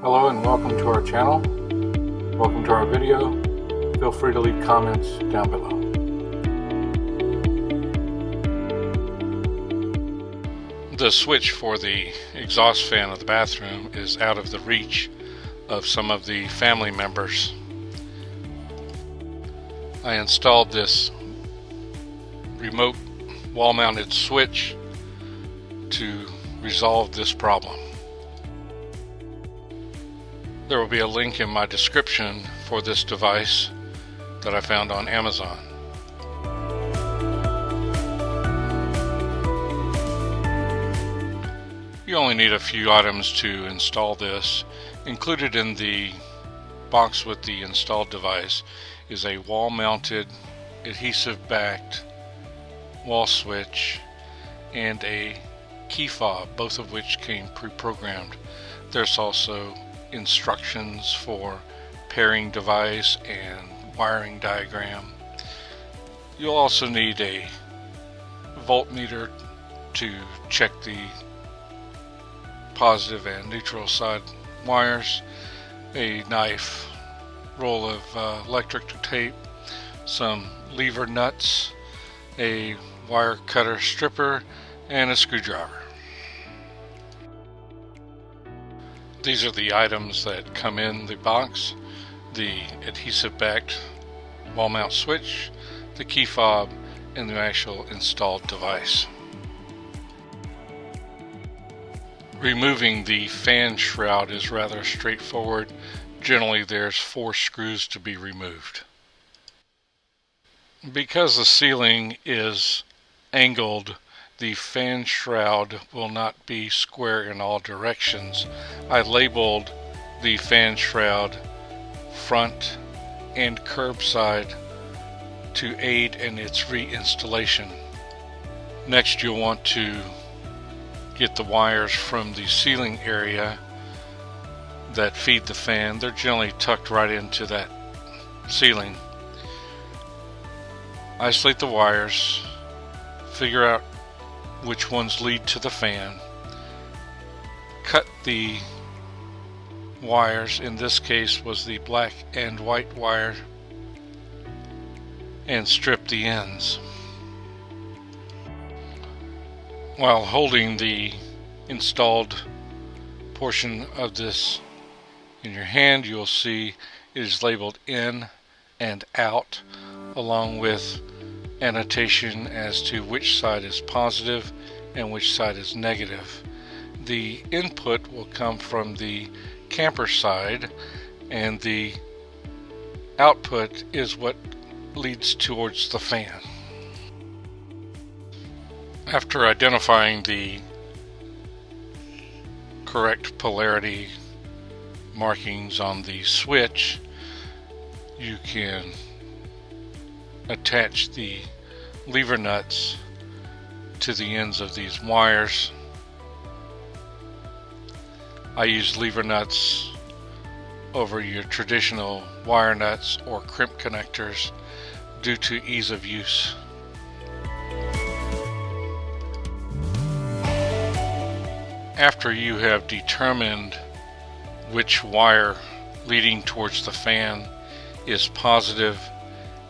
Hello and welcome to our channel. Welcome to our video. Feel free to leave comments down below. The switch for the exhaust fan of the bathroom is out of the reach of some of the family members. I installed this remote wall-mounted switch to resolve this problem. There will be a link in my description for this device that I found on Amazon. You only need a few items to install this. Included in the box with the installed device is a wall-mounted, adhesive-backed wall switch and a key fob, both of which came pre-programmed. There's also instructions for pairing device and wiring diagram. You'll also need a voltmeter to check the positive and neutral side wires, a knife, roll of electric tape, some lever nuts, a wire cutter stripper, and a screwdriver. These are the items that come in the box: the adhesive-backed wall mount switch, the key fob, and the actual installed device. Removing the fan shroud is rather straightforward. Generally, there's 4 screws to be removed. Because the ceiling is angled, the fan shroud will not be square in all directions. I labeled the fan shroud front and curbside to aid in its reinstallation. Next, you'll want to get the wires from the ceiling area that feed the fan. They're generally tucked right into that ceiling. Isolate the wires, figure out which ones lead to the fan, cut the wires. In this case was the black and white wire, and strip the ends. While holding the installed portion of this in your hand, you'll see it is labeled in and out, along with annotation as to which side is positive and which side is negative. The input will come from the camper side, and the output is what leads towards the fan. After identifying the correct polarity markings on the switch, you can attach the lever nuts to the ends of these wires. I use lever nuts over your traditional wire nuts or crimp connectors due to ease of use. After you have determined which wire leading towards the fan is positive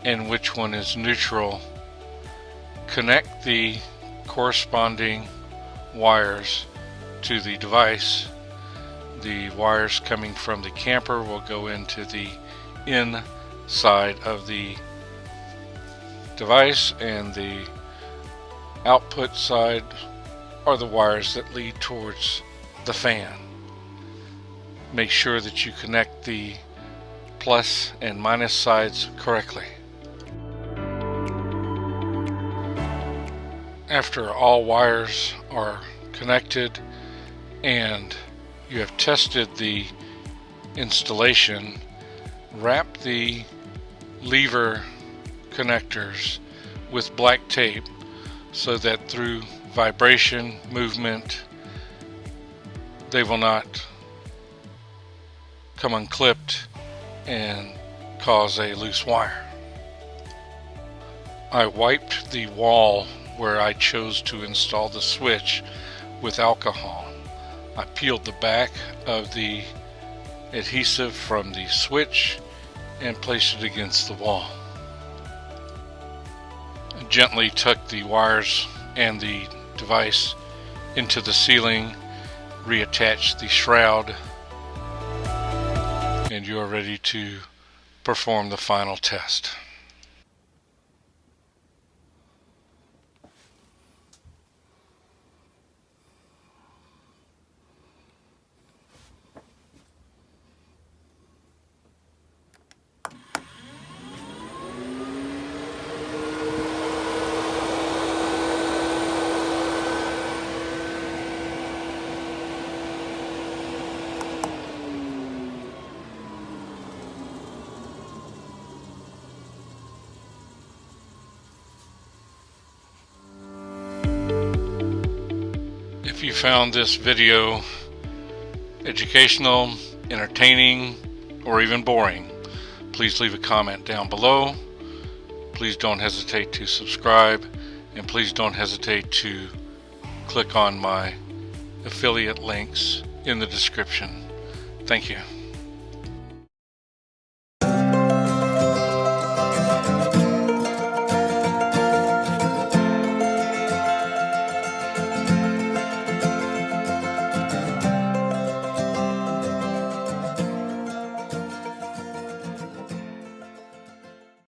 and which one is neutral, connect the corresponding wires to the device. The wires coming from the camper will go into the inside of the device, and the output side are the wires that lead towards the fan. Make sure that you connect the plus and minus sides correctly. After all wires are connected and you have tested the installation, wrap the lever connectors with black tape so that through vibration, movement, they will not come unclipped and cause a loose wire. I wiped the wall where I chose to install the switch with alcohol. I peeled the back of the adhesive from the switch and place it against the wall. Gently tuck the wires and the device into the ceiling, reattach the shroud, and you are ready to perform the final test. If you found this video educational, entertaining, or even boring, please leave a comment down below. Please don't hesitate to subscribe, and please don't hesitate to click on my affiliate links in the description. Thank you.